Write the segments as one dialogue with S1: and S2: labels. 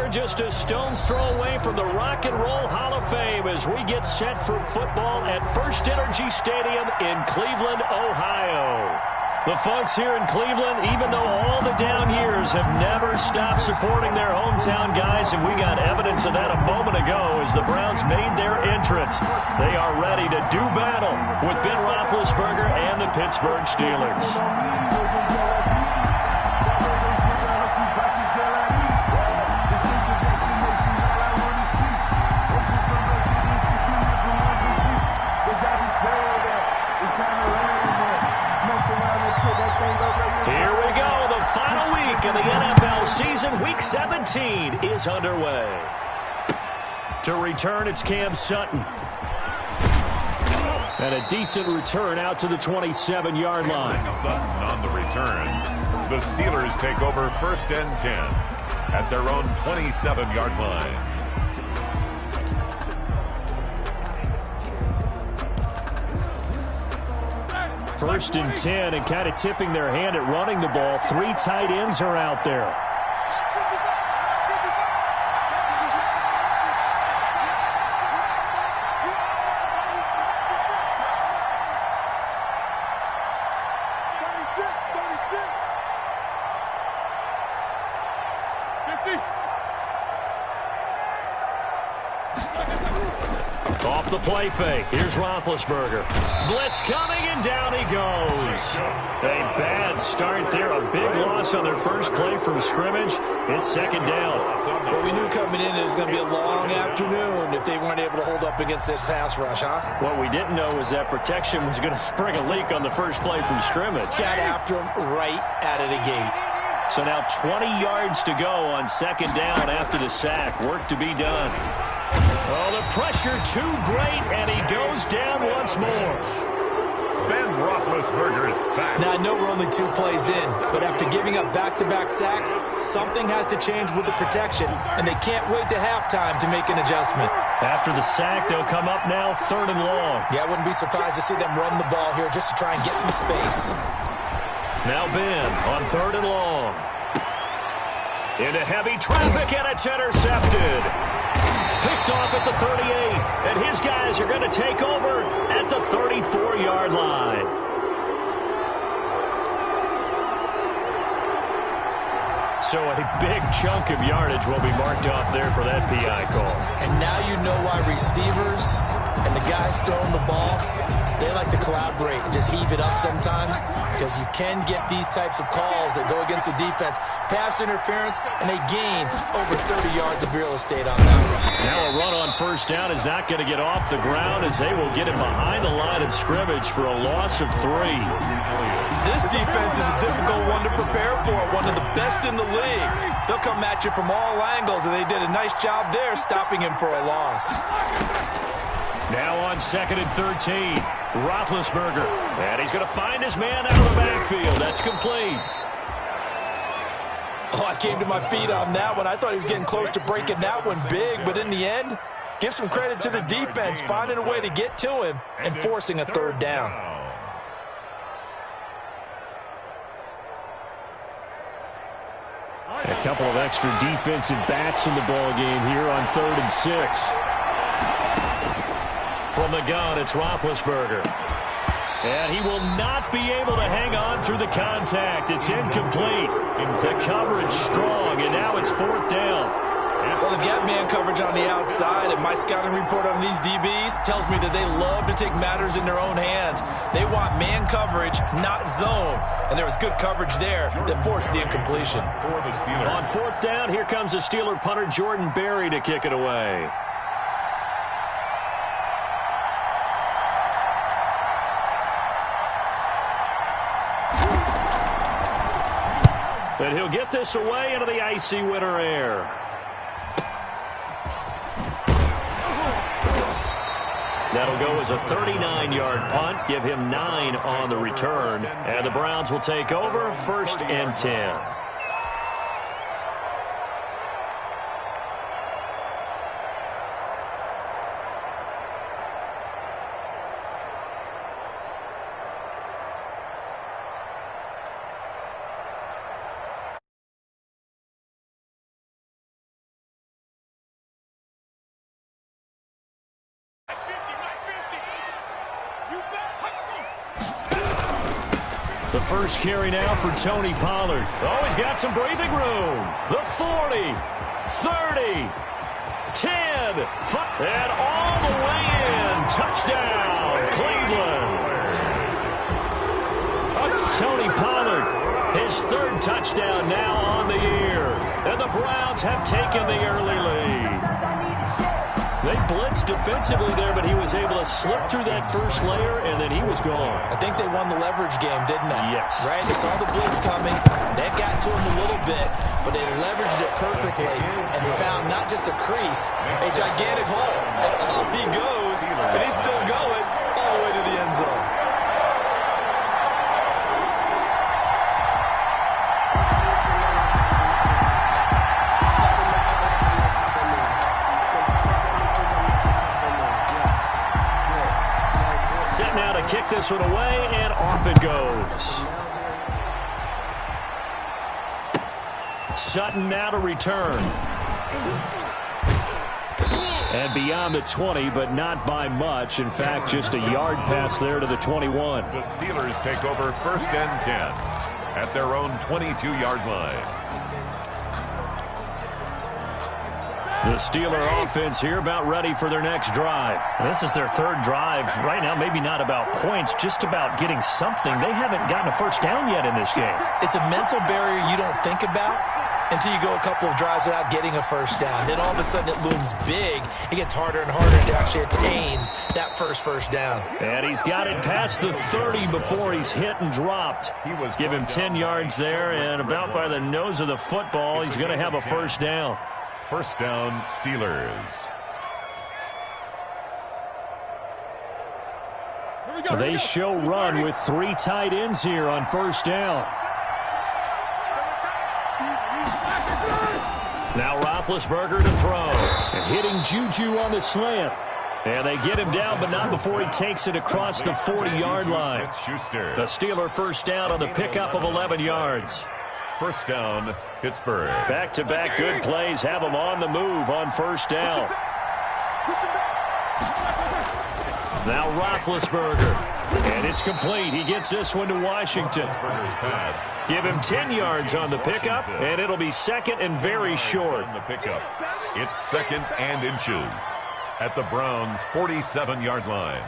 S1: They're just a stone's throw away from the Rock and Roll Hall of Fame as we get set for football at First Energy Stadium in Cleveland, Ohio. The folks here in Cleveland, even though all the down years, have never stopped supporting their hometown guys, and we got evidence of that a moment ago as the Browns made their entrance. They are ready to do battle with Ben Roethlisberger and the Pittsburgh Steelers. The NFL season, Week 17, is underway. To return, it's Cam Sutton. And a decent return out to the 27-yard line.
S2: Sutton on the return. The Steelers take over 1st and 10 at their own 27-yard line.
S1: First and 10, and kind of tipping their hand at running the ball. 3 tight ends are out there. Off the play fake. Here's Roethlisberger. Blitz coming, and down he goes. A bad start there. A big loss on their first play from scrimmage. It's 2nd down.
S3: Well, we knew coming in it was going to be a long afternoon if they weren't able to hold up against this pass rush, huh?
S1: What we didn't know was that protection was going to spring a leak on the first play from scrimmage.
S3: Got after him right out of the gate.
S1: So now 20 yards to go on 2nd down after the sack. Work to be done. Oh, the pressure too great, and he goes down once more.
S2: Ben Roethlisberger's sack.
S3: Now, I know we're only 2 plays in, but after giving up back-to-back sacks, something has to change with the protection, and they can't wait to halftime to make an adjustment.
S1: After the sack, they'll come up now 3rd and long.
S3: Yeah, I wouldn't be surprised to see them run the ball here just to try and get some space.
S1: Now Ben on 3rd and long. Into heavy traffic, and it's intercepted. Picked off at the 38, and his guys are going to take over at the 34-yard line. So a big chunk of yardage will be marked off there for that PI call.
S3: And now you know why receivers and the guys throwing the ball, they like to collaborate and just heave it up sometimes, because you can get these types of calls that go against the defense. Pass interference, and they gain over 30 yards of real estate on that one.
S1: Now a run on 1st down is not going to get off the ground as they will get him behind the line of scrimmage for a loss of 3.
S3: This defense is a difficult one to prepare for, one of the best in the league. They'll come at you from all angles, and they did a nice job there stopping him for a loss.
S1: Now on 2nd and 13, Roethlisberger. And he's going to find his man out of the backfield. That's complete.
S3: Oh, I came to my feet on that one. I thought he was getting close to breaking that one big, but in the end, give some credit to the defense, finding a way to get to him and forcing a 3rd down.
S1: A couple of extra defensive backs in the ball game here on 3rd and 6. From the gun, it's Roethlisberger. And he will not be able to hang on through the contact. It's incomplete. The coverage strong, and now it's 4th down.
S3: Well, they've got man coverage on the outside, and my scouting report on these DBs tells me that they love to take matters in their own hands. They want man coverage, not zone. And there was good coverage there that forced the incompletion.
S1: On 4th down, here comes the Steeler punter Jordan Berry to kick it away. And he'll get this away into the icy winter air. That'll go as a 39-yard punt, give him 9 on the return. And the Browns will take over 1st and 10. The first carry now for Tony Pollard. Oh, he's got some breathing room. The 40, 30, 10, 5, and all the way in. Touchdown, Cleveland. Tony Pollard, his third touchdown now on the year. And the Browns have taken the early lead. They blitzed defensively there, but he was able to slip through that first layer, and then he was gone.
S3: I think they won the leverage game, didn't they?
S1: Yes.
S3: Right? They saw the blitz coming. That got to him a little bit, but they leveraged it perfectly and found not just a crease, a gigantic hole. And up he goes, and he's still going all the way to the end zone.
S1: Now to kick this one away, and off it goes. Sutton now to return. And beyond the 20, but not by much. In fact, just a yard pass there to the 21.
S2: The Steelers take over 1st and 10 at their own 22-yard line.
S1: The Steeler offense here about ready for their next drive. This is their third drive. Right now, maybe not about points, just about getting something. They haven't gotten a first down yet in this game.
S3: It's a mental barrier you don't think about until you go a couple of drives without getting a first down. Then all of a sudden it looms big. It gets harder and harder to actually attain that first down.
S1: And he's got it past the 30 before he's hit and dropped. Give him 10 yards there, and about by the nose of the football, he's going to have a first down.
S2: First down, Steelers.
S1: They show run with 3 tight ends here on first down. Now Roethlisberger to throw. And hitting Juju on the slant. And they get him down, but not before he takes it across the 40-yard line. The Steeler first down on the pickup of 11 yards.
S2: First down, Pittsburgh.
S1: Back-to-back good plays have them on the move on first down. Now Roethlisberger. And it's complete. He gets this one to Washington. Give him 10 yards on the pickup, and it'll be second and very short.
S2: It's second and inches at the Browns' 47-yard line.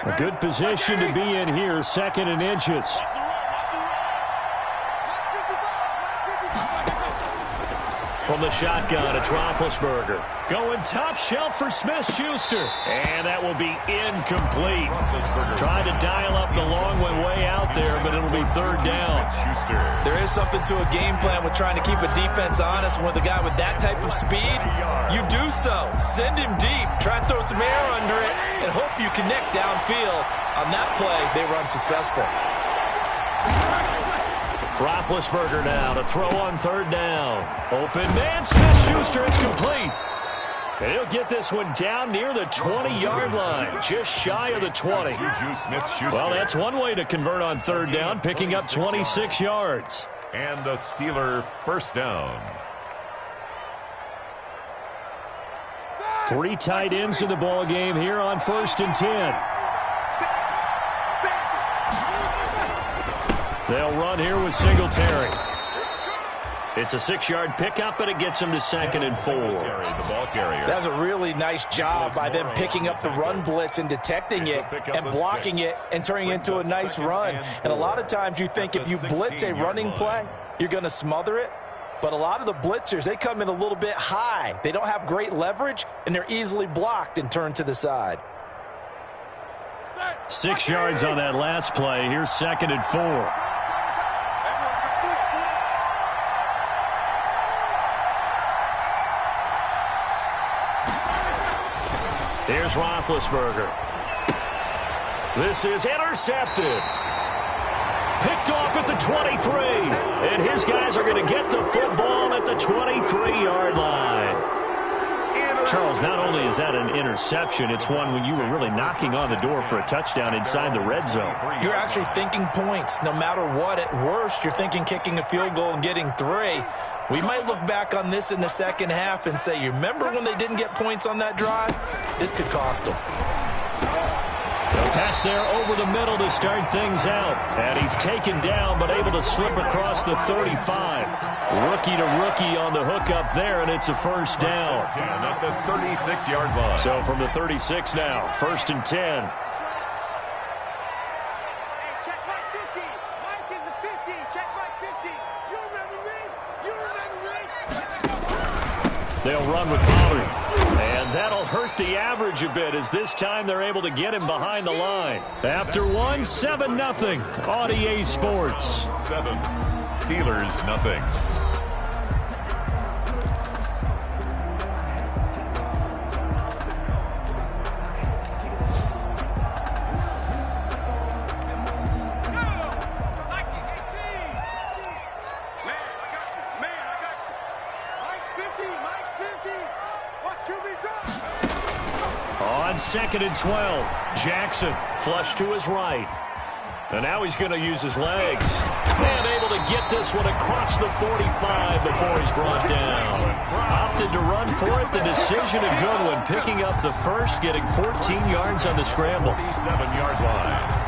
S1: A good position to be in here, second and inches. From the shotgun, it's Roethlisberger. Going top shelf for Smith-Schuster. And that will be incomplete. Trying to dial up the long one way out there, but it'll be third down.
S3: There is something to a game plan with trying to keep a defense honest. With a guy with that type of speed, you do so. Send him deep. Try and throw some air under it and hope you connect downfield. On that play, they run successful.
S1: Roethlisberger now to throw on third down. Open man, Smith-Schuster, it's complete. And he'll get this one down near the 20-yard line, just shy of the 20. Well, that's one way to convert on third down, picking up 26 yards.
S2: And a Steeler first down.
S1: 3 tight ends in the ball game here on 1st and 10. They'll run here with Singletary. It's a 6-yard pickup, but it gets them to second and 4.
S3: That was a really nice job by them picking up the run blitz and detecting it and blocking it and turning it into a nice run. And a lot of times you think if you blitz a running play, you're going to smother it. But a lot of the blitzers, they come in a little bit high. They don't have great leverage, and they're easily blocked and turned to the side.
S1: 6 yards on that last play. Here's second and 4. Here's Roethlisberger. This is intercepted. Picked off at the 23. And his guys are going to get the football at the 23-yard line. Charles, not only is that an interception, it's one when you were really knocking on the door for a touchdown inside the red zone.
S3: You're actually thinking points. No matter what, at worst, you're thinking kicking a field goal and getting 3. We might look back on this in the second half and say, you remember when they didn't get points on that drive? This could cost them.
S1: They'll Pass there over the middle to start things out. And he's taken down but able to slip across the 35. Rookie to rookie on the hook up there, and it's a first down.
S2: At the 36-yard line.
S1: So from the 36 now, 1st and 10. They'll run with Pollard. And that'll hurt the average a bit as this time they're able to get him behind the line. After one, 7-0 on EA Sports.
S2: 7. Steelers, nothing.
S1: On 2nd and 12, Jackson flush to his right. And now he's going to use his legs. And able to get this one across the 45 before he's brought down. Opted to run for it. The decision a good one. Picking up the first, getting 14 yards on the scramble.
S2: 47-yard line.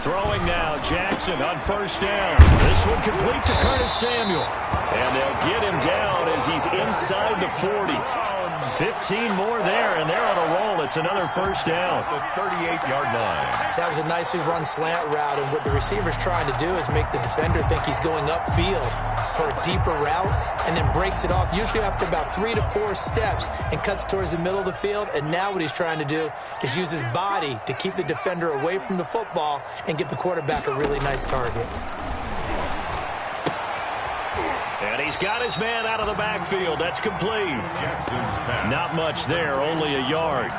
S1: Throwing now, Jackson on 1st down. This one complete to Curtis Samuel. And they'll get him down as he's inside the 40. 15 more there, and they're on a roll. It's another first down.
S2: The 38-yard line.
S3: That was a nicely run slant route, and what the receiver's trying to do is make the defender think he's going upfield for a deeper route, and then breaks it off, usually after about 3 to 4 steps, and cuts towards the middle of the field. And now what he's trying to do is use his body to keep the defender away from the football and give the quarterback a really nice target.
S1: And he's got his man out of the backfield. That's complete.
S2: Jackson's pass.
S1: Not much there, only a yard.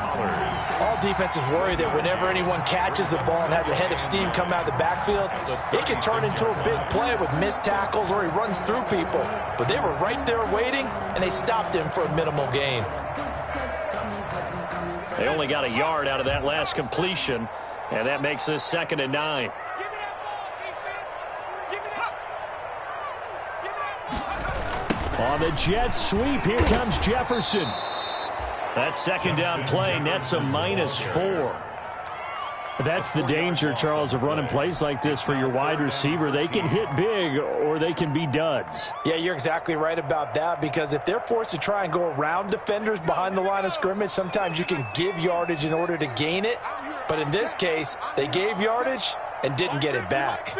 S3: All defenses worry that whenever anyone catches the ball and has a head of steam come out of the backfield, it can turn into a big play with missed tackles or he runs through people. But they were right there waiting, and they stopped him for a minimal gain.
S1: They only got a yard out of that last completion, and that makes this 2nd and 9. On the Jets sweep, here comes Jefferson. That 2nd down play nets a -4. That's the danger, Charles, of running plays like this for your wide receiver. They can hit big or they can be duds.
S3: Yeah, you're exactly right about that, because if they're forced to try and go around defenders behind the line of scrimmage, sometimes you can give yardage in order to gain it. But in this case, they gave yardage and didn't get it back.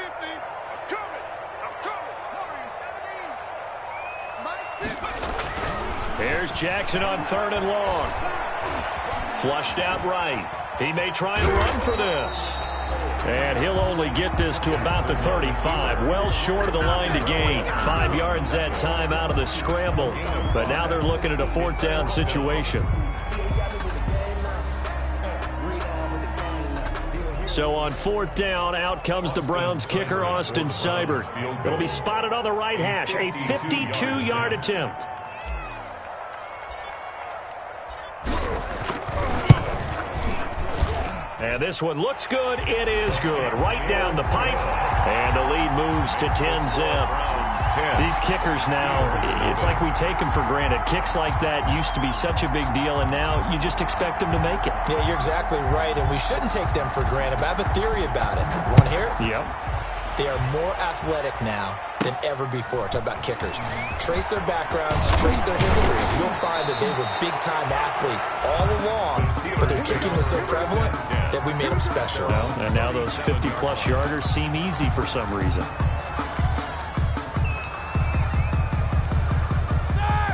S1: Here's Jackson on 3rd and long. Flushed out right. He may try and run for this. And he'll only get this to about the 35. Well short of the line to gain. 5 yards that time out of the scramble. But now they're looking at a 4th down situation. So on 4th down, out comes the Browns kicker, Austin Seibert. It'll be spotted on the right hash. A 52-yard attempt. And this one looks good. It is good. Right down the pipe. And the lead moves to 10-zip. These kickers now, it's like we take them for granted. Kicks like that used to be such a big deal, and now you just expect them to make it.
S3: Yeah, you're exactly right, and we shouldn't take them for granted. But I have a theory about it. You want to hear it?
S1: Yep.
S3: They are more athletic now than ever before. Talk about kickers. Trace their backgrounds, trace their history. You'll find that they were big-time athletes all along, but their kicking was so prevalent that we made them specialists.
S1: Well, and now those 50-plus yarders seem easy for some reason.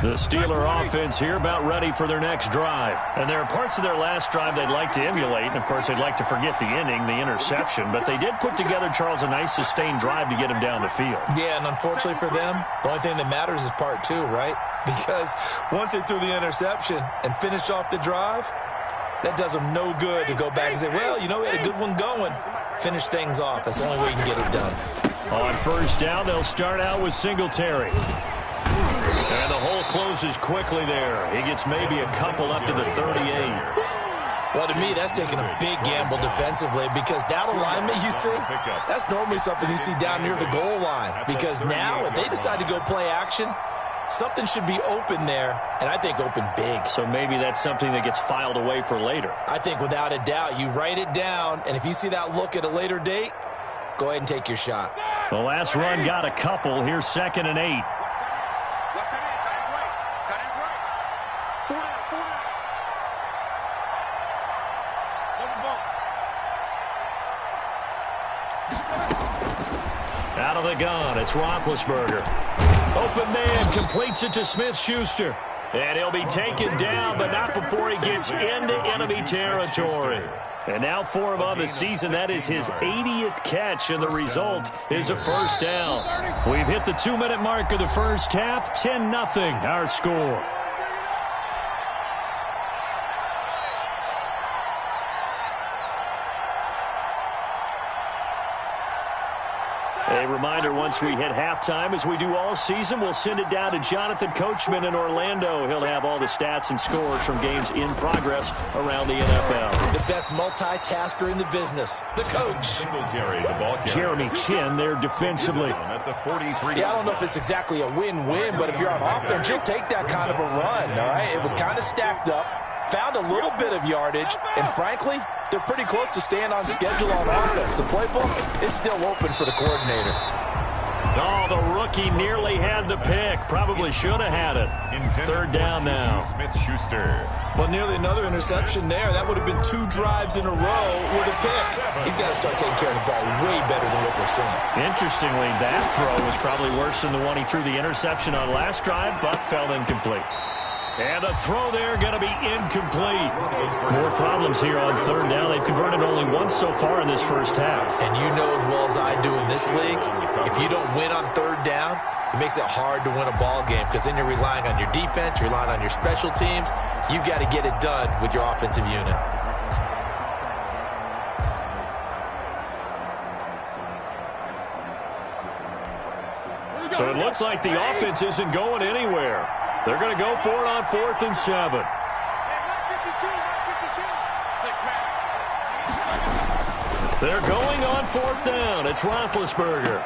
S1: The Steeler offense here about ready for their next drive. And there are parts of their last drive they'd like to emulate. And, of course, they'd like to forget the inning, the interception. But they did put together, Charles, a nice sustained drive to get him down the field.
S3: Yeah, and unfortunately for them, the only thing that matters is part 2, right? Because once they threw the interception and finished off the drive, that does them no good to go back and say, well, you know, we had a good one going. Finish things off. That's the only way you can get it done.
S1: On 1st down, they'll start out with Singletary. And the hole closes quickly there. He gets maybe a couple up to the 38.
S3: Well, to me, that's taking a big gamble defensively because that alignment you see, that's normally something you see down near the goal line. Because now, if they decide to go play action, something should be open there, and I think open big.
S1: So maybe that's something that gets filed away for later.
S3: I think without a doubt, you write it down, and if you see that look at a later date, go ahead and take your shot.
S1: The last run got a couple. Here's 2nd and 8. Out of the gun, it's Roethlisberger. Open man, completes it to Smith-Schuster. And he'll be taken down, but not before he gets into enemy territory. And now for him on the season, that is his 80th catch, and the result is a first down. We've hit the 2-minute mark of the first half, 10-0 our score. A reminder, once we hit halftime, as we do all season, we'll send it down to Jonathan Coachman in Orlando. He'll have all the stats and scores from games in progress around the NFL.
S3: The best multitasker in the business, the coach.
S1: Jeremy Chinn there defensively.
S3: Yeah, I don't know if it's exactly a win-win, but if you're on offense, you'll take that kind of a run, all right? It was kind of stacked up, found a little bit of yardage, and frankly, they're pretty close to staying on schedule on offense. The playbook is still open for the coordinator.
S1: Oh, the rookie nearly had the pick. Probably should have had it. 3rd down now.
S2: Smith-Schuster.
S3: Well, nearly another interception there. That would have been 2 drives in a row with a pick. He's got to start taking care of the ball way better than what we're seeing.
S1: Interestingly, that throw was probably worse than the one he threw the interception on last drive, but fell incomplete. And the throw there going to be incomplete. More problems here on 3rd down. They've converted only once so far in this first half.
S3: And you know as well as I do in this league, if you don't win on 3rd down, it makes it hard to win a ball game because then you're relying on your defense, you're relying on your special teams. You've got to get it done with your offensive unit.
S1: So it looks like the offense isn't going anywhere. They're going to go for it on 4th and 7. They're going on 4th down. It's Roethlisberger.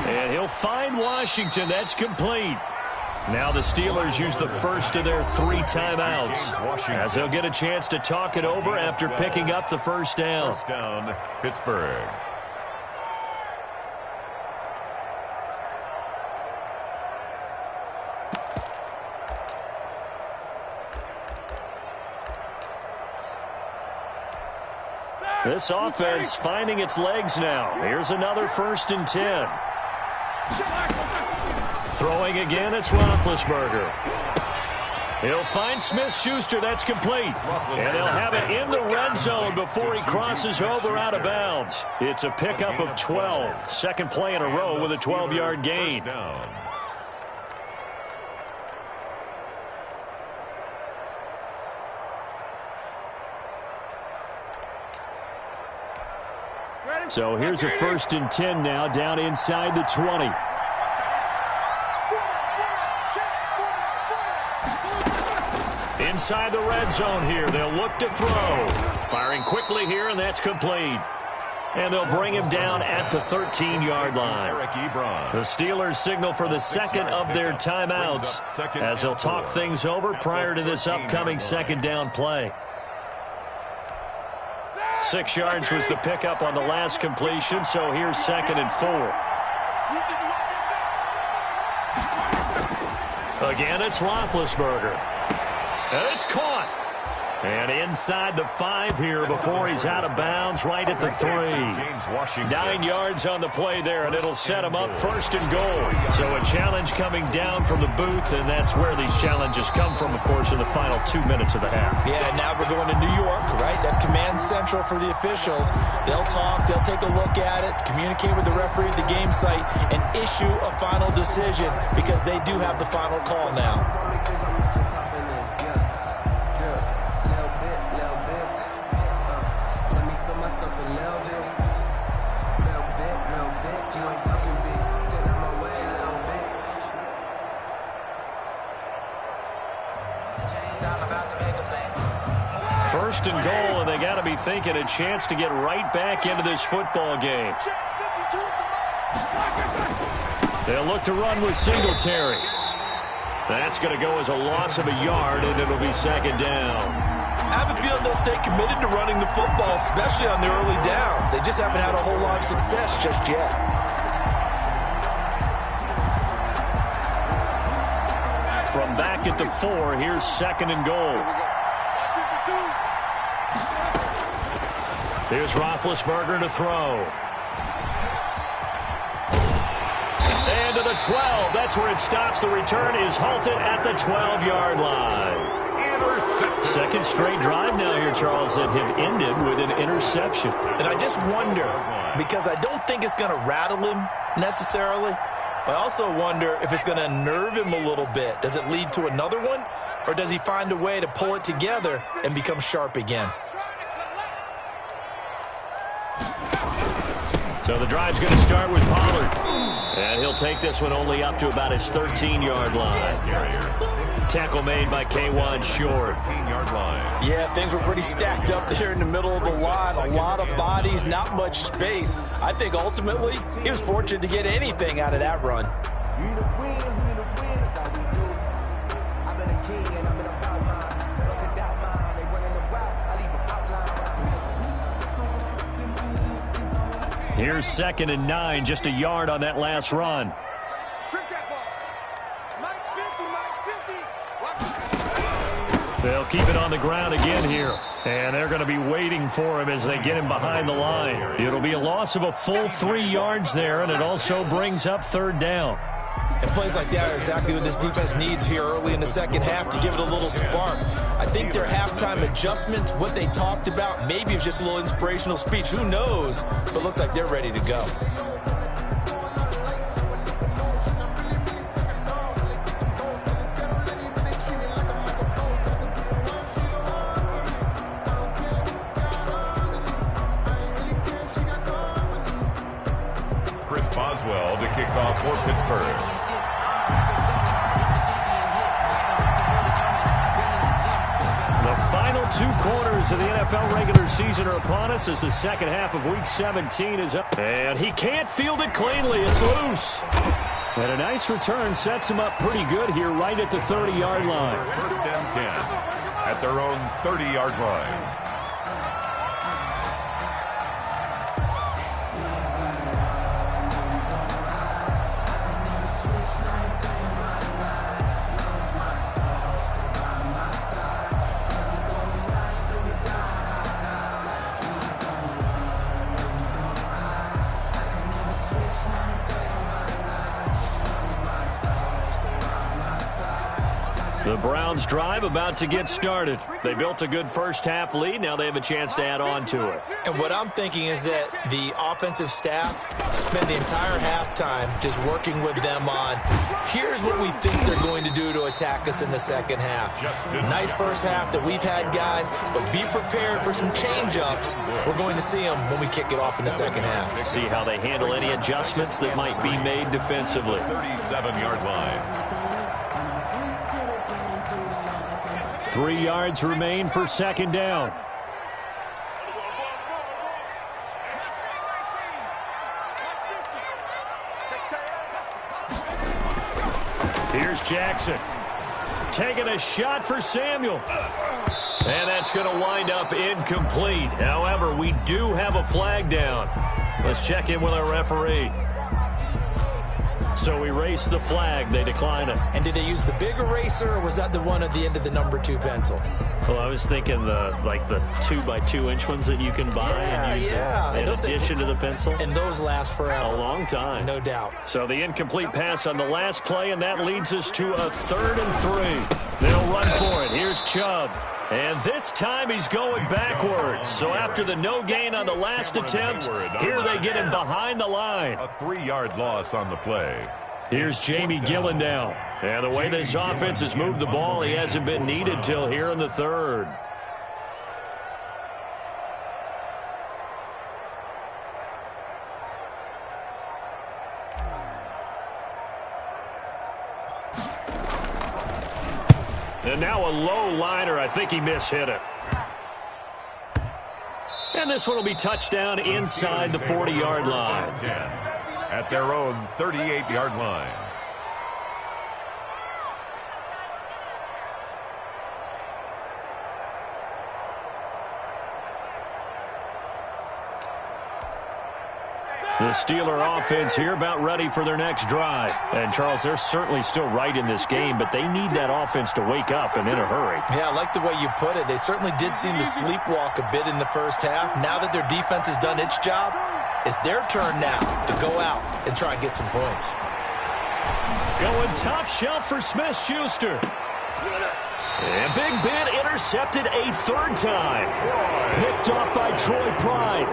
S1: And he'll find Washington. That's complete. Now the Steelers use the first of their 3 timeouts as they'll get a chance to talk it over after picking up the first down.
S2: First down, Pittsburgh.
S1: This offense finding its legs now. Here's another 1st and 10. Throwing again, it's Roethlisberger. He'll find Smith-Schuster. That's complete. And they'll have it in the red zone before he crosses over out of bounds. It's a pickup of 12. Second play in a row with a 12-yard gain. So here's a 1st and 10 now down inside the 20. Inside the red zone here. They'll look to throw. Firing quickly here, and that's complete. And they'll bring him down at the 13-yard line. The Steelers signal for the second of their timeouts as they'll talk things over prior to this upcoming 2nd down play. 6 yards was the pickup on the last completion, so here's 2nd and 4. Again, it's Roethlisberger. And it's caught. And inside the 5 here before he's out of bounds right at the 3. 9 yards on the play there, and it'll set him up 1st and goal. So a challenge coming down from the booth, and that's where these challenges come from, of course, in the final 2 minutes of the half.
S3: Yeah, now we're going to New York, right? That's command central for the officials. They'll talk, they'll take a look at it, communicate with the referee at the game site, and issue a final decision because they do have the final call now.
S1: first and goal, and they got to be thinking a chance to get right back into this football game. They'll look to run with Singletary. That's going to go as a loss of a yard, and it'll be second down.
S3: I have a feeling they'll stay committed to running the football, especially on the early downs. They just haven't had a whole lot of success just yet.
S1: From back at the 4, here's second and goal. Here's Roethlisberger to throw. And to the 12. That's where it stops. The return is halted at the 12-yard line. Second straight drive now here, Charles, that have ended with an interception.
S3: And I just wonder, because I don't think it's going to rattle him necessarily, I also wonder if it's going to nerve him a little bit. Does it lead to another one, or does he find a way to pull it together and become sharp again?
S1: So the drive's going to start with Pollard. And he'll take this one only up to about his 13-yard line. Tackle made by K'Wan Short.
S2: 13-yard line.
S3: Yeah, things were pretty stacked up there in the middle of the line. A lot of bodies, not much space. I think ultimately he was fortunate to get anything out of that run.
S1: Here's second and 9, just a yard on that last run. They'll keep it on the ground again here. And they're going to be waiting for him as they get him behind the line. It'll be a loss of a full 3 yards there, and it also brings up third down.
S3: And plays like that are exactly what this defense needs here early in the second half to give it a little spark. I think their halftime adjustments, what they talked about, maybe it was just a little inspirational speech. Who knows? But looks like they're ready to go.
S2: Chris Boswell to kick off for Pittsburgh.
S1: The final 2 quarters of the NFL regular season are upon us as the second half of Week 17 is up. And he can't field it cleanly. It's loose. And a nice return sets him up pretty good here right at the 30-yard line.
S2: First and 10 at their own 30-yard line.
S1: The Browns drive about to get started. They built a good first half lead. Now they have a chance to add on to it.
S3: And what I'm thinking is that the offensive staff spend the entire halftime just working with them on, here's what we think they're going to do to attack us in the second half. Nice first half that we've had, guys, but be prepared for some change-ups. We're going to see them when we kick it off in the second half.
S1: See how they handle any adjustments that might be made defensively.
S2: 37-yard line.
S1: 3 yards remain for second down. Here's Jackson. Taking a shot for Samuel. And that's going to wind up incomplete. However, we do have a flag down. Let's check in with our referee. So we race the flag. They decline it.
S3: And did they use the big eraser, or was that the one at the end of the number 2 pencil?
S1: Well, I was thinking the 2x2-inch ones that you can buy and use in addition to the pencil.
S3: And those last forever.
S1: A long time.
S3: No doubt.
S1: So the incomplete pass on the last play, and that leads us to a 3rd and 3. They'll run for it. Here's Chubb. And this time he's going backwards. So after the no gain on the last attempt, here they get him behind the line.
S2: A 3-yard loss on the play.
S1: Here's Jamie Gillen now. And the way this offense has moved the ball, he hasn't been needed till here in the 3rd. And now a low liner. I think he mishit it. And this one will be touchdown inside the 40-yard line.
S2: At their own 38-yard line.
S1: The Steeler offense here about ready for their next drive. And, Charles, they're certainly still right in this game, but they need that offense to wake up and in a hurry.
S3: Yeah, I like the way you put it. They certainly did seem to sleepwalk a bit in the first half. Now that their defense has done its job, it's their turn now to go out and try and get some points.
S1: Going top shelf for Smith-Schuster. And Big Ben intercepted a third time. Picked off by Troy Pride.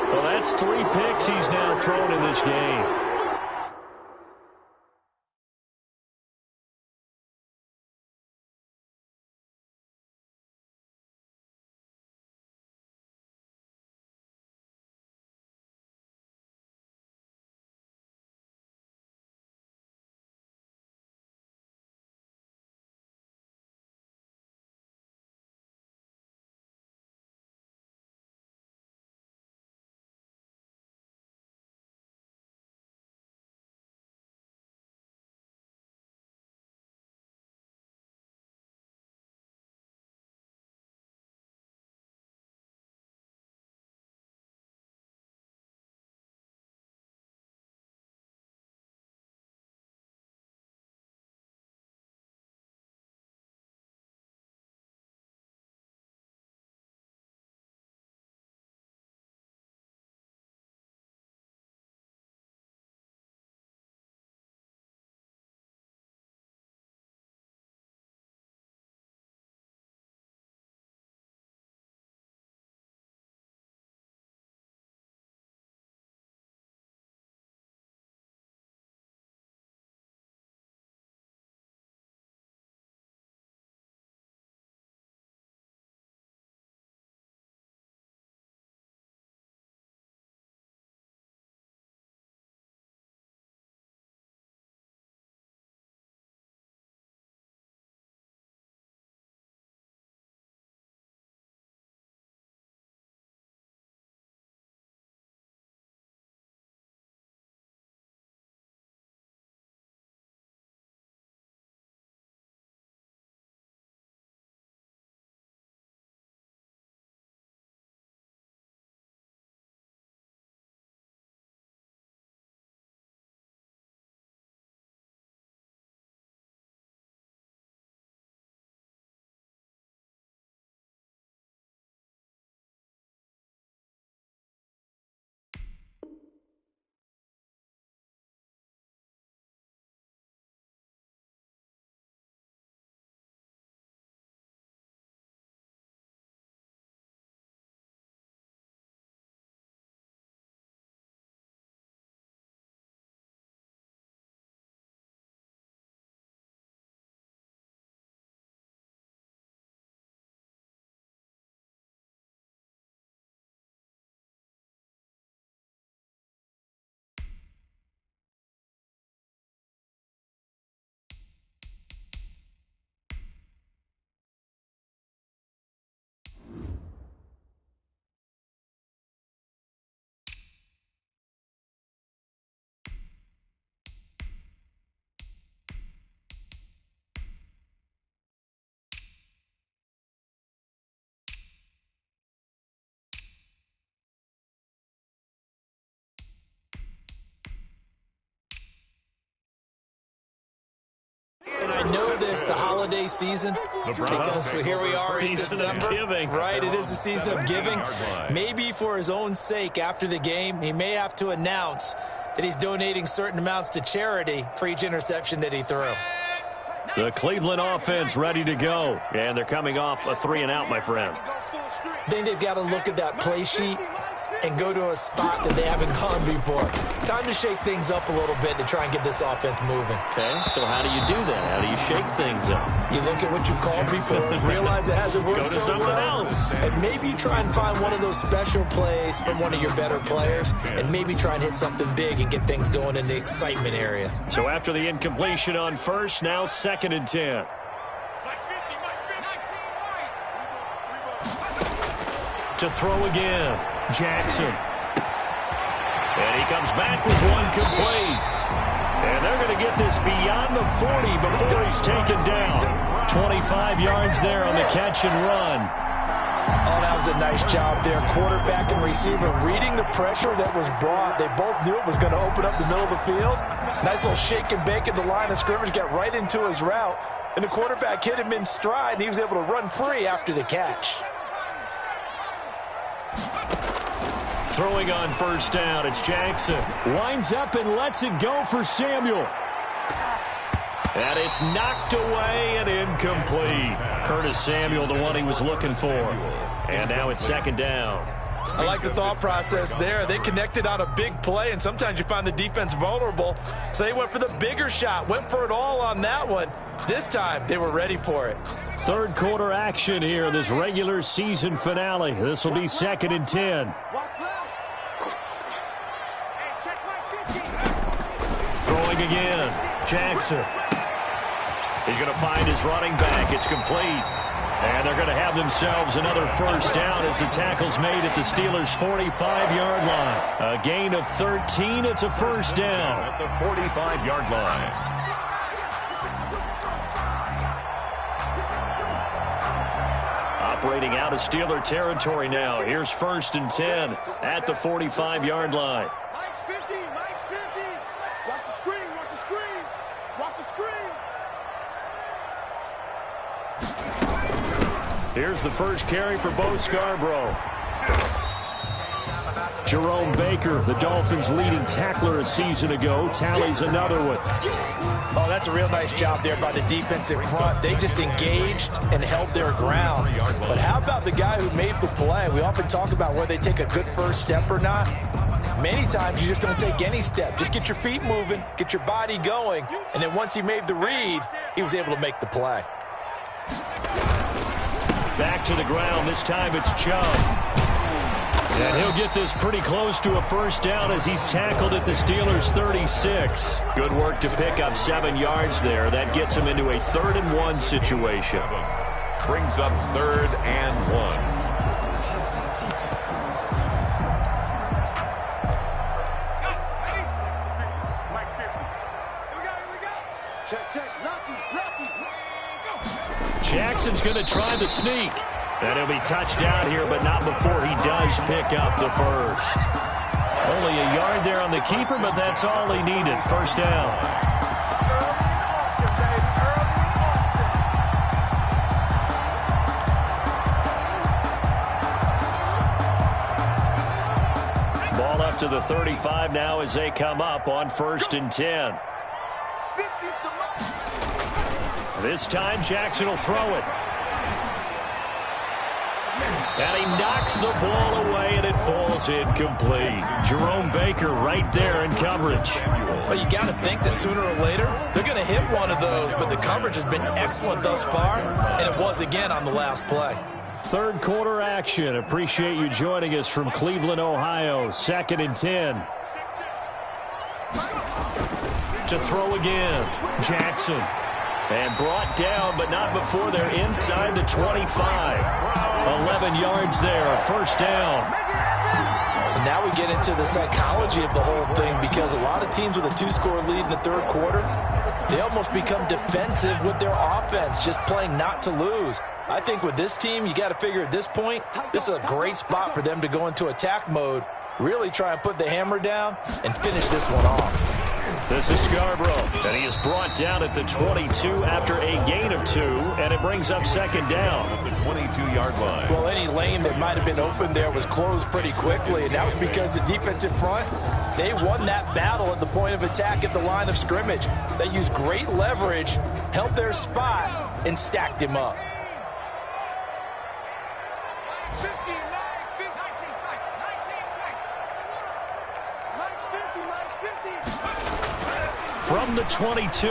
S1: Well, that's 3 picks he's now thrown in this game.
S3: And I know this, the holiday season, because here we are in December, right? It is the season of giving. Maybe for his own sake, after the game, he may have to announce that he's donating certain amounts to charity for each interception that he threw.
S1: The Cleveland offense ready to go, and they're coming off a 3-and-out, my friend.
S3: I think they've got to look at that play sheet and go to a spot that they haven't gone before. Time to shake things up a little bit to try and get this offense moving.
S1: Okay, so how do you do that? How do you shake things up?
S3: You look at what you've called before, realize it hasn't worked so well, and maybe try and find one of those special plays from one of your better players, and maybe try and hit something big and get things going in the excitement area.
S1: So after the incompletion on first, now 2nd and 10. To throw again, Jackson. And he comes back with one complete. And they're going to get this beyond the 40 before he's taken down. 25 yards there on the catch and run.
S3: Oh, that was a nice job there. Quarterback and receiver reading the pressure that was brought. They both knew it was going to open up the middle of the field. Nice little shake and bake at the line of scrimmage, got right into his route. And the quarterback hit him in stride, and he was able to run free after the catch.
S1: Throwing on first down, it's Jackson. Winds up and lets it go for Samuel. And it's knocked away and incomplete. Curtis Samuel, the one he was looking for. And now it's second down.
S3: I like the thought process there. They connected on a big play, and sometimes you find the defense vulnerable. So they went for the bigger shot, went for it all on that one. This time, they were ready for it.
S1: Third quarter action here, this regular season finale. This will be second and 10. Throwing again, Jackson. He's going to find his running back. It's complete. And they're going to have themselves another first down as the tackle's made at the Steelers' 45-yard line. A gain of 13. It's a first down.
S2: At the 45-yard line.
S1: Operating out of Steeler territory now. Here's first and 10 at the 45-yard line.
S4: Mike's 50. Mike's 50. Watch the screen. Watch the screen. Watch the screen.
S1: Here's the first carry for Bo Scarborough. Jerome Baker, the Dolphins' leading tackler a season ago, tallies another one.
S3: Oh, that's a real nice job there by the defensive front. They just engaged and held their ground. But how about the guy who made the play? We often talk about whether they take a good first step or not. Many times you just don't take any step. Just get your feet moving, get your body going, and then once he made the read, he was able to make the play.
S1: Back to the ground. This time it's Chubb. And he'll get this pretty close to a first down as he's tackled at the Steelers' 36. Good work to pick up 7 yards there. That gets him into a 3rd and 1 situation.
S2: Brings up 3rd and 1.
S1: Jackson's going to try the sneak. And he'll be touched out here, but not before he does pick up the first. Only a yard there on the keeper, but that's all he needed. First down. Ball up to the 35 now as they come up on 1st and 10. This time, Jackson will throw it. And he knocks the ball away, and it falls incomplete. Jerome Baker right there in coverage.
S3: Well, you got to think that sooner or later, they're going to hit one of those, but the coverage has been excellent thus far, and it was again on the last play.
S1: Third quarter action. Appreciate you joining us from Cleveland, Ohio. 2nd and 10. To throw again, Jackson. And brought down, but not before they're inside the 25. 11 yards there, first down.
S3: And now we get into the psychology of the whole thing, because a lot of teams with a 2-score lead in the third quarter, they almost become defensive with their offense, just playing not to lose. I think with this team, you got to figure at this point, this is a great spot for them to go into attack mode, really try and put the hammer down and finish this one off.
S1: This is Scarborough, and he is brought down at the 22 after a gain of 2, and it brings up second down.
S2: At the 22-yard line.
S3: Well, any lane that might have been open there was closed pretty quickly, and that was because the defensive front, they won that battle at the point of attack at the line of scrimmage. They used great leverage, held their spot, and stacked him up.
S1: From the 22,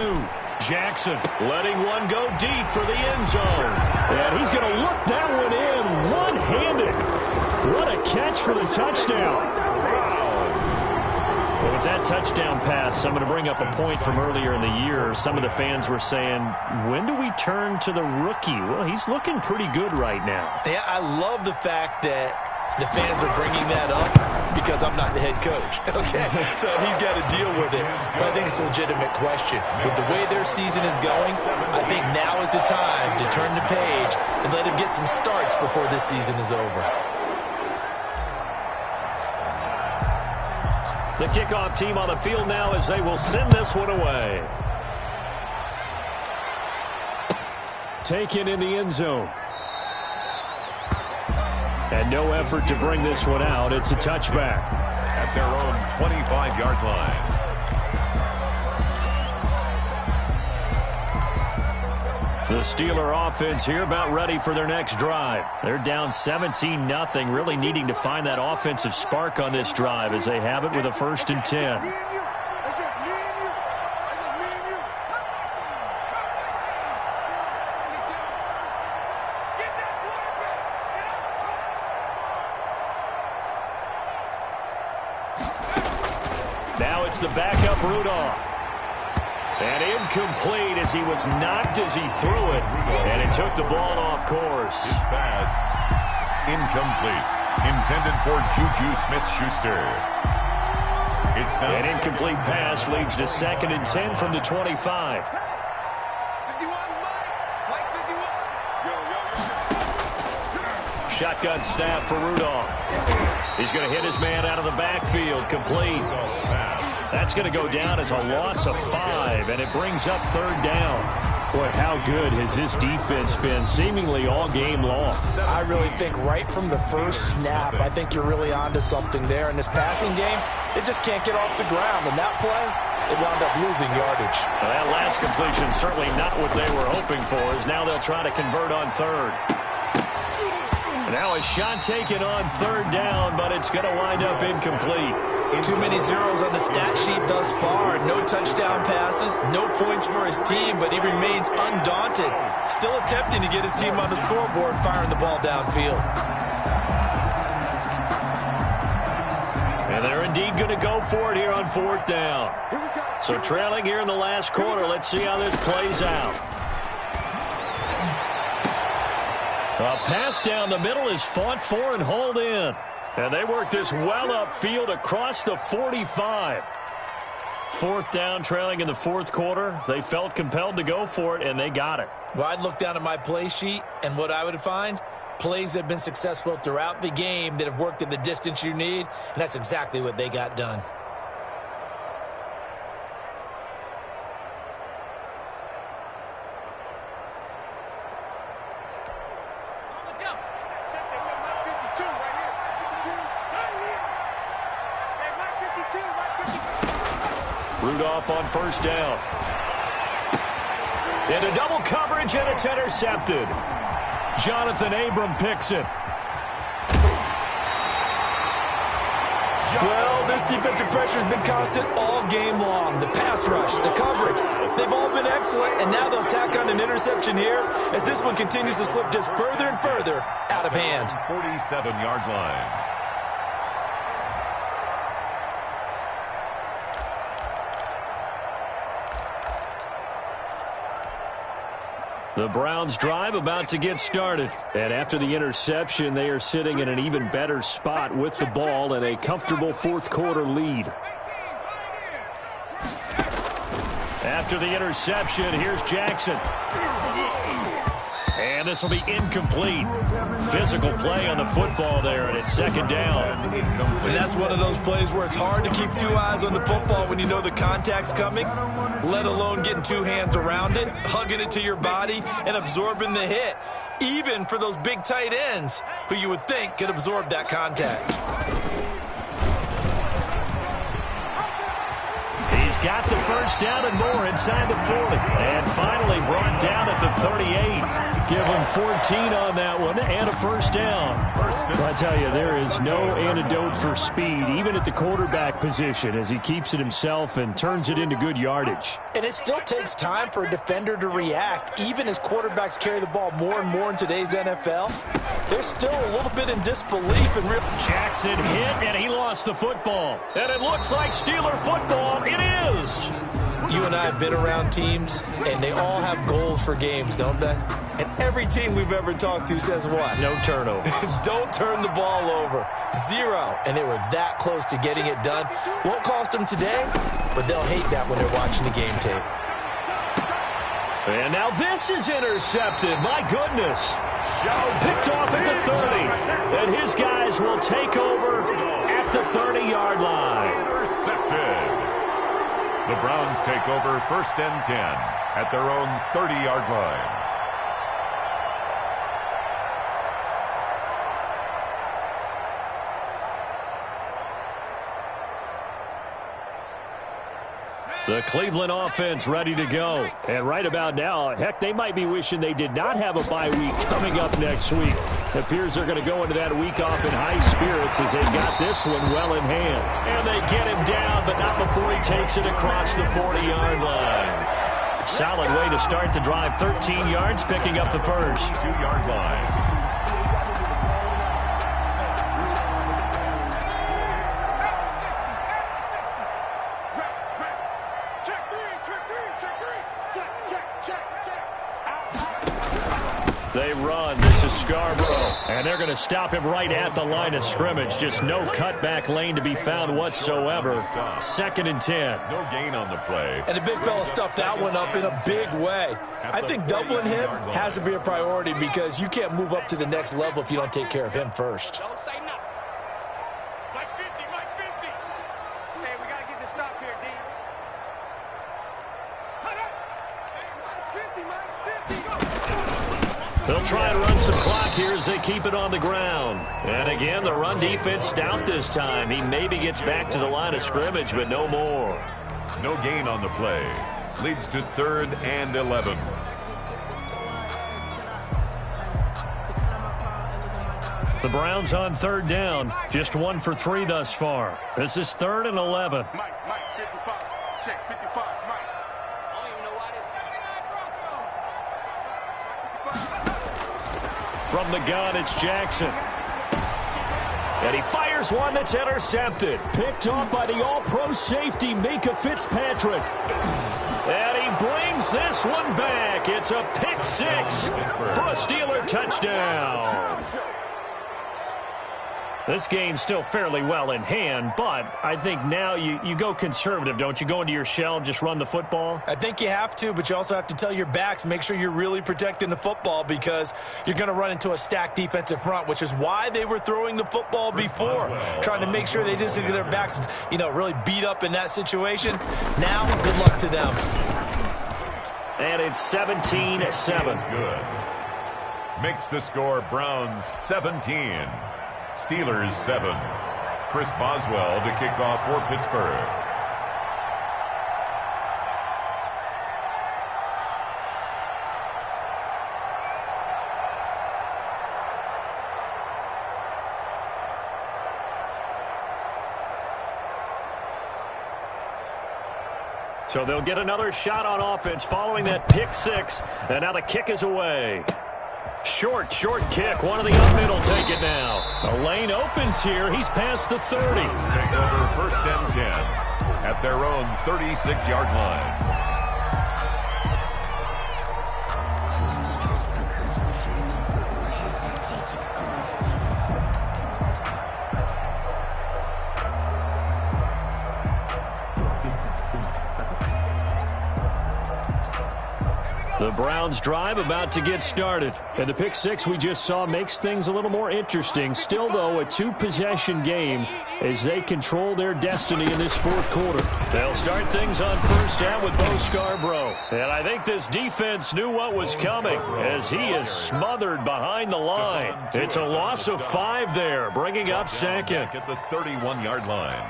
S1: Jackson letting one go deep for the end zone. And he's going to look that one in one-handed. What a catch for the touchdown. Well, with that touchdown pass, I'm going to bring up a point from earlier in the year. Some of the fans were saying, when do we turn to the rookie? Well, he's looking pretty good right now.
S3: Yeah, I love the fact that The fans are bringing that up because I'm not the head coach, okay? So he's got to deal with it. But I think it's a legitimate question. With the way their season is going, I think now is the time to turn the page and let him get some starts before this season is over.
S1: The kickoff team on the field now as they will send this one away. Taken in the end zone. And no effort to bring this one out. It's a touchback.
S2: At their own 25-yard line.
S1: The Steeler offense here about ready for their next drive. They're down 17-0, really needing to find that offensive spark on this drive as they have it with a 1st and 10. Now it's the backup Rudolph. And incomplete as he was knocked as he threw it. And it took the ball off course.
S2: His pass incomplete. Intended for Juju Smith-Schuster. It's now
S1: an incomplete pass leads to 2nd and 10 from the 25. Shotgun snap for Rudolph. He's going to hit his man out of the backfield. Complete. That's going to go down as a loss of 5, and it brings up 3rd down. Boy, how good has this defense been seemingly all game long?
S3: I really think right from the first snap, I think you're really onto something there. In this passing game, it just can't get off the ground. And that play, it wound up losing yardage.
S1: Well, that last completion certainly not what they were hoping for, as now they'll try to convert on 3rd. Now a shot taken on 3rd down, but it's going to wind up incomplete.
S3: Too many zeros on the stat sheet thus far. No touchdown passes, no points for his team, but he remains undaunted. Still attempting to get his team on the scoreboard, firing the ball downfield.
S1: And they're indeed going to go for it here on 4th down. So trailing here in the last quarter, let's see how this plays out. A pass down the middle is fought for and hauled in. And they work this well upfield across the 45. 4th down, trailing in the 4th quarter. They felt compelled to go for it, and they got it.
S3: Well, I'd look down at my play sheet, and what I would find, plays that have been successful throughout the game that have worked at the distance you need, and that's exactly what they got done.
S1: Rudolph on 1st down. Into double coverage, and it's intercepted. Jonathan Abram picks it.
S3: Well, this defensive pressure has been constant all game long. The pass rush, the coverage, they've all been excellent, and now they'll tack on an interception here as this one continues to slip just further and further out of hand.
S2: 47-yard line.
S1: The Browns drive about to get started. And after the interception, they are sitting in an even better spot with the ball and a comfortable 4th quarter lead. After the interception, here's Jackson. And this will be incomplete. Physical play on the football there, and it's 2nd down.
S3: And that's one of those plays where it's hard to keep 2 eyes on the football when you know the contact's coming, let alone getting 2 hands around it, hugging it to your body, and absorbing the hit, even for those big tight ends who you would think could absorb that contact.
S1: He's got the 1st down and more inside the 40. And finally brought down at the 38. Give him 14 on that one and a 1st down. Well, I tell you, there is no antidote for speed, even at the quarterback position, as he keeps it himself and turns it into good yardage.
S3: And it still takes time for a defender to react, even as quarterbacks carry the ball more and more in today's NFL. They're still a little bit in disbelief.
S1: Jackson hit, and he lost the football. And it looks like Steeler football. It is. is.
S3: You and I have been around teams, and they all have goals for games, don't they? And every team we've ever talked to says what?
S1: No turnover.
S3: Don't turn the ball over. 0. And they were that close to getting it done. Won't cost them today, but they'll hate that when they're watching the game tape.
S1: And now this is intercepted. My goodness. Picked off at the 30. And his guys will take over at the 30-yard line.
S2: Intercepted. The Browns take over 1st and 10 at their own 30-yard line.
S1: The Cleveland offense ready to go. And right about now, heck, they might be wishing they did not have a bye week coming up next week. It appears they're going to go into that week off in high spirits as they've got this one well in hand. And they get him down, but not before he takes it across the 40-yard line. Solid way to start the drive. 13 yards, picking up the first.
S2: 2-yard line.
S1: They run. This is Scarborough. And they're going to stop him right at the line of scrimmage. Just no cutback lane to be found whatsoever. 2nd and 10.
S2: No gain on the play.
S3: And the big fella stuffed that one up in a big way. I think doubling him has to be a priority because you can't move up to the next level if you don't take care of him first.
S4: Don't say nothing. Mike 50, Mike 50. Hey, we got to get this stop here, D. Cut up. Hey, Mike's 50, Mike's 50.
S1: They'll try and run some clock here as they keep it on the ground. And again, the run defense stout this time. He maybe gets back to the line of scrimmage, but no more.
S2: No gain on the play. Leads to 3rd and 11.
S1: The Browns on 3rd down. Just 1 for 3 thus far. This is 3rd and 11.
S4: Mike 55. Check 55, Mike. I don't even know why this 79 Broncos.
S1: From the gun, it's Jackson. And he fires one that's intercepted. Picked off by the all-pro safety, Minkah Fitzpatrick. And he brings this one back. It's a pick 6 for a Steeler touchdown. This game's still fairly well in hand, but I think now you go conservative, don't you? Go into your shell and just run the football?
S3: I think you have to, but you also have to tell your backs, make sure you're really protecting the football because you're going to run into a stacked defensive front, which is why they were throwing the football before, trying to make sure they just get their backs, really beat up in that situation. Now, good luck to them.
S1: And it's 17-7.
S2: Good. Makes the score Browns 17. Steelers 7. Chris Boswell to kick off for Pittsburgh.
S1: So they'll get another shot on offense following that pick 6. And now the kick is away. Short kick. One of the up middle take it now. The lane opens here. He's past the 30.
S2: Take over 1st and 10 at their own 36-yard line.
S1: The Browns drive about to get started. And the pick 6 we just saw makes things a little more interesting. Still, though, a 2-possession game as they control their destiny in this 4th quarter. They'll start things on 1st down with Bo Scarborough. And I think this defense knew what was coming as he is smothered behind the line. It's a loss of 5 there, bringing up 2nd.
S2: At the 31-yard line.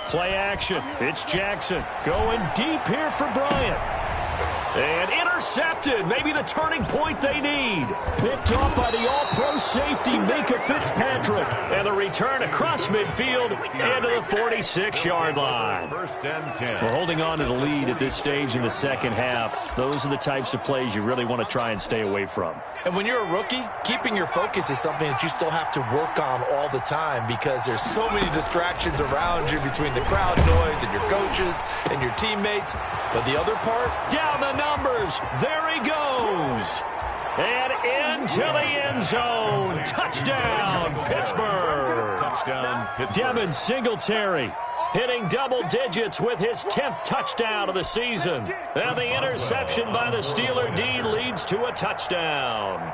S1: Play action. It's Jackson going deep here for Bryant. And intercepted. Maybe the turning point they need. Picked off by the all-pro safety, Minkah Fitzpatrick. And the return across midfield into the 46-yard line.
S2: First and 10.
S1: We're holding on to the lead at this stage in the second half. Those are the types of plays you really want to try and stay away from.
S3: And when you're a rookie, keeping your focus is something that you still have to work on all the time because there's so many distractions around you between the crowd noise and your coaches and your teammates. But the other part?
S1: Down the numbers. There he goes. And into the end zone. Touchdown, Pittsburgh.
S2: Touchdown, Pittsburgh.
S1: Devin Singletary hitting double digits with his 10th touchdown of the season. And the interception by the Steeler D leads to a touchdown.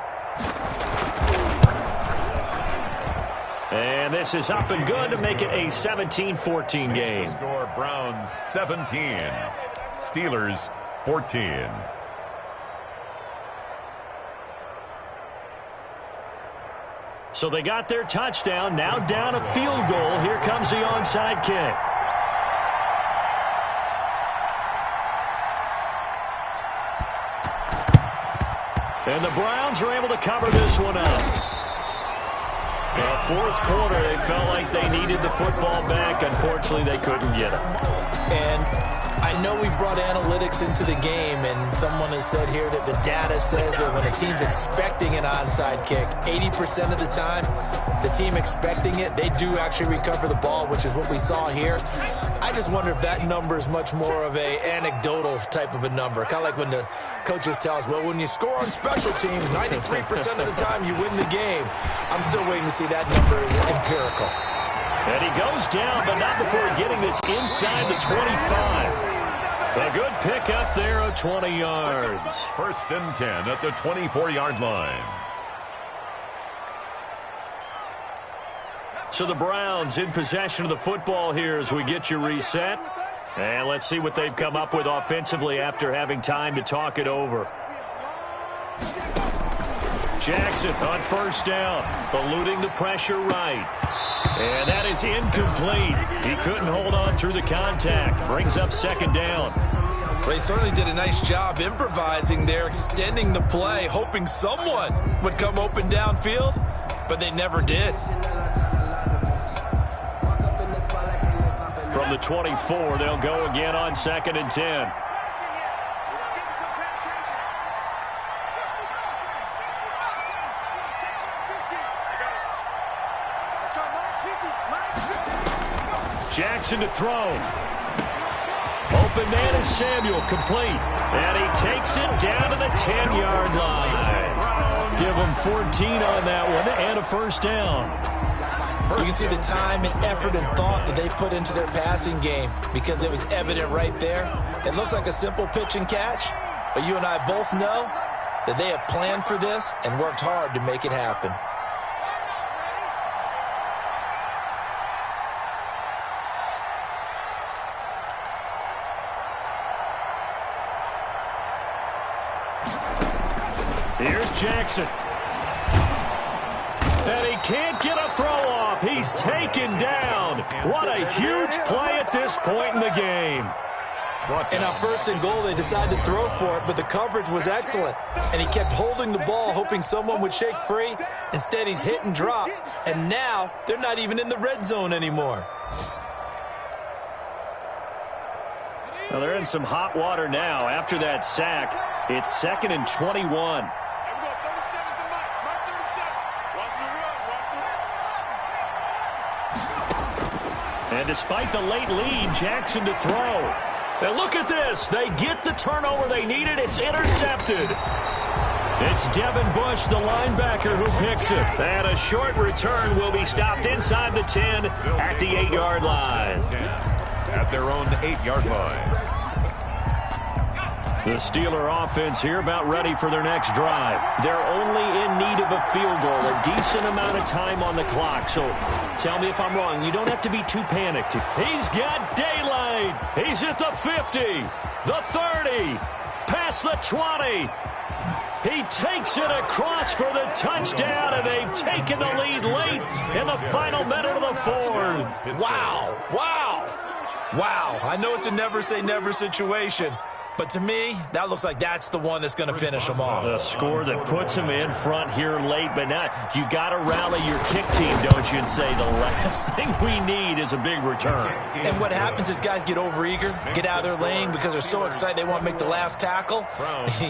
S1: And this is up and good to make it a 17-14 game.
S2: Score Browns 17, Steelers 14.
S1: So they got their touchdown, now down a field goal. Here comes the onside kick. And the Browns are able to cover this one up. Fourth quarter, they felt like they needed the football back. Unfortunately, they couldn't get it.
S3: And I know we brought analytics into the game, and someone has said here that the data says that when a team's expecting an onside kick, 80% of the time, the team expecting it, they do actually recover the ball, which is what we saw here. I just wonder if that number is much more of a anecdotal type of a number, kind of like when the coaches tell us, well, when you score on special teams, 93% of the time you win the game. I'm still waiting to see that number is empirical.
S1: And he goes down, but not before getting this inside the 25. A good pick up there of 20 yards.
S2: First and 10 at the 24-yard line.
S1: So the Browns in possession of the football here as we get you reset. And let's see what they've come up with offensively after having time to talk it over. Jackson on first down, eluding the pressure right. And that is incomplete. He couldn't hold on through the contact. Brings up second down.
S3: Well, they certainly did a nice job improvising there, extending the play, hoping someone would come open downfield, but they never did.
S1: From the 24, they'll go again on second and 10. Jackson to throw. Open man is Samuel, complete. And he takes it down to the 10-yard line. Give him 14 on that one and a first down.
S3: You can see the time and effort and thought that they put into their passing game because it was evident right there. It looks like a simple pitch and catch, but you and I both know that they have planned for this and worked hard to make it happen.
S1: Here's Jackson. And he can't get a throw off. He's taken down. What a huge play at this point in the game.
S3: And on first and goal, they decided to throw for it, but the coverage was excellent. And he kept holding the ball, hoping someone would shake free. Instead, he's hit and drop. And now, they're not even in the red zone anymore.
S1: Well, they're in some hot water now. After that sack, it's second and 21. And despite the late lead, Jackson to throw. And look at this. They get the turnover they needed. It's intercepted. It's Devin Bush, the linebacker, who picks it. And a short return will be stopped inside the 10 at the 8-yard line.
S2: At their own 8-yard line.
S1: The Steeler offense here about ready for their next drive. They're only in need of a field goal, a decent amount of time on the clock. So tell me if I'm wrong. You don't have to be too panicked. He's got daylight. He's at the 50, the 30, past the 20. He takes it across for the touchdown, and they've taken the lead late in the final minute of the fourth.
S3: Wow. Wow. Wow. I know it's a never say never situation, But to me, that looks like that's the one that's going to finish them off.
S1: The score that puts them in front here late, but now you got to rally your kick team, don't you, and say the last thing we need is a big return.
S3: And what happens is guys get overeager, get out of their lane because they're so excited they want to make the last tackle.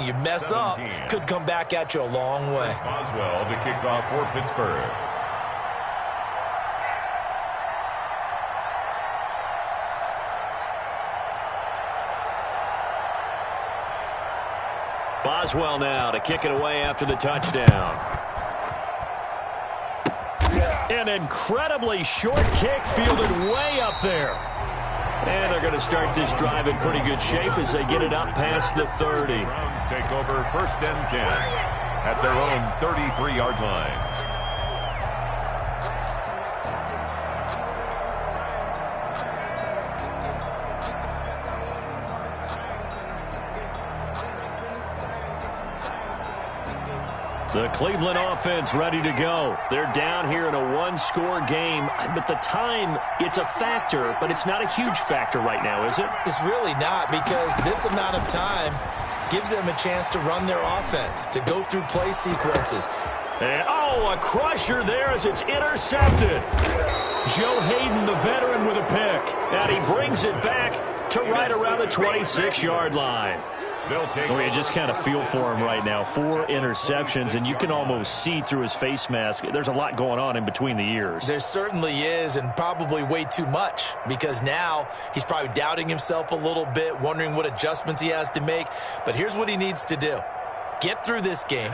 S3: You mess up, could come back at you a long way.
S2: Boswell to kick off for Pittsburgh.
S1: Boswell now to kick it away after the touchdown. An incredibly short kick fielded way up there. And they're going to start this drive in pretty good shape as they get it up past the 30.
S2: Browns take over 1st and 10 at their own 33-yard line.
S1: The Cleveland offense ready to go. They're down here in a one-score game, but the time, it's a factor, but it's not a huge factor right now, is it?
S3: It's really not, because this amount of time gives them a chance to run their offense, to go through play sequences.
S1: And, a crusher there as it's intercepted. Joe Hayden, the veteran, with a pick. And he brings it back to right around the 26-yard line. You just kind of feel for him right now. 4 interceptions, and you can almost see through his face mask. There's a lot going on in between the ears.
S3: There certainly is, and probably way too much, because now he's probably doubting himself a little bit, wondering what adjustments he has to make. But here's what he needs to do. Get through this game,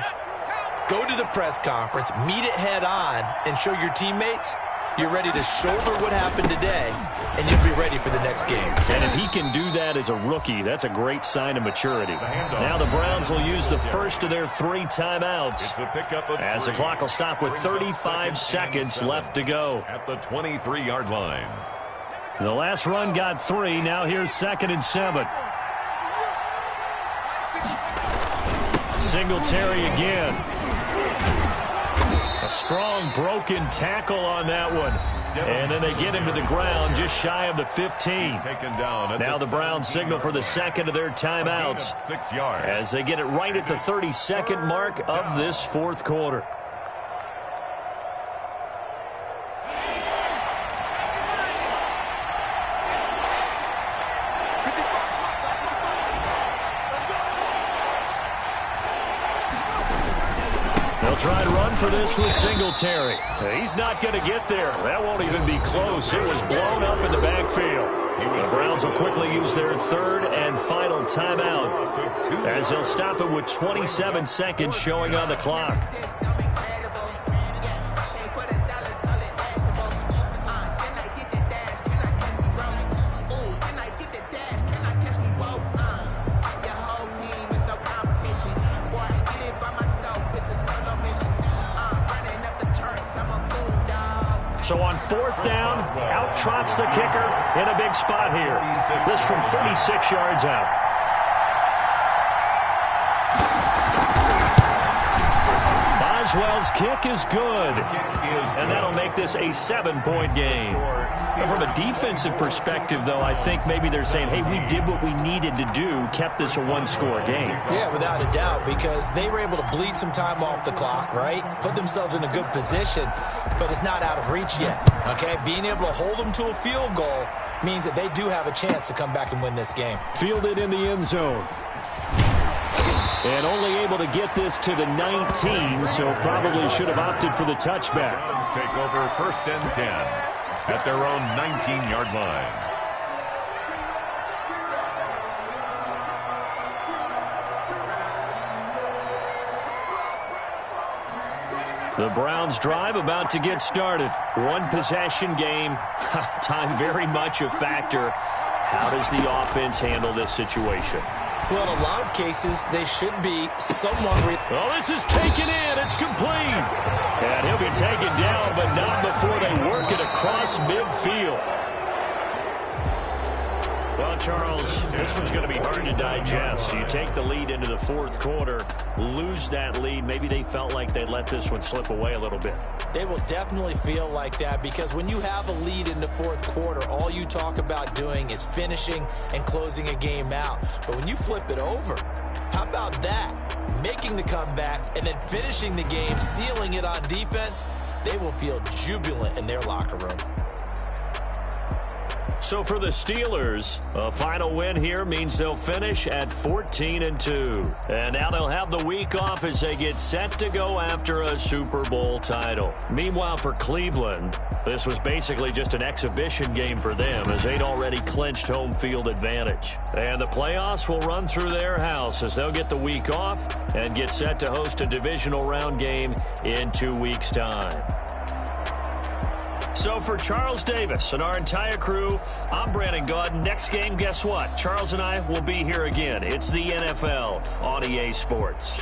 S3: go to the press conference, meet it head on, and show your teammates you're ready to shoulder what happened today, and you'll be ready for the next game.
S1: And if he can do that as a rookie, that's a great sign of maturity. Now the Browns will use the first of their 3 timeouts as the clock will stop with 35 seconds left to go.
S2: At the 23-yard line.
S1: The last run got 3. Now here's 2nd and 7. Singletary again. A strong broken tackle on that one. And then they get him to the ground just shy of the 15. Now the Browns signal for the second of their timeouts as they get it right at the 32nd mark of this 4th quarter. Try to run for this with Singletary. He's not going to get there. That won't even be close. It was blown up in the backfield. The Browns will quickly use their 3rd and final timeout as they'll stop it with 27 seconds showing on the clock. So on 4th down, out trots the kicker in a big spot here. This from 36 yards out. Boswell's kick is good. And that'll make this a 7-point game. But from a defensive perspective, though, I think maybe they're saying, hey, we did what we needed to do, kept this a 1-score game.
S3: Yeah, without a doubt, because they were able to bleed some time off the clock, right? Put themselves in a good position, but it's not out of reach yet, okay? Being able to hold them to a field goal means that they do have a chance to come back and win this game.
S1: Fielded in the end zone. And only able to get this to the 19, so probably should have opted for the touchback.
S2: Browns take over 1st and 10 at their own 19-yard line.
S1: The Browns drive about to get started. 1-possession game. Time very much a factor. How does the offense handle this situation?
S3: Well, in a lot of cases, they should be somewhat...
S1: Oh, this is taken in. It's complete. And he'll be taken down, but not before they work it across midfield. Well, Charles, this one's going to be hard to digest. You take the lead into the fourth quarter, lose that lead. Maybe they felt like they let this one slip away a little bit.
S3: They will definitely feel like that because when you have a lead in the fourth quarter, all you talk about doing is finishing and closing a game out. But when you flip it over, how about that? Making the comeback and then finishing the game, sealing it on defense, they will feel jubilant in their locker room.
S1: So for the Steelers, a final win here means they'll finish at 14-2. And now they'll have the week off as they get set to go after a Super Bowl title. Meanwhile, for Cleveland, this was basically just an exhibition game for them as they'd already clinched home field advantage. And the playoffs will run through their house as they'll get the week off and get set to host a divisional round game in 2 weeks' time. So for Charles Davis and our entire crew, I'm Brandon Gaudin. Next game, guess what? Charles and I will be here again. It's the NFL on EA Sports.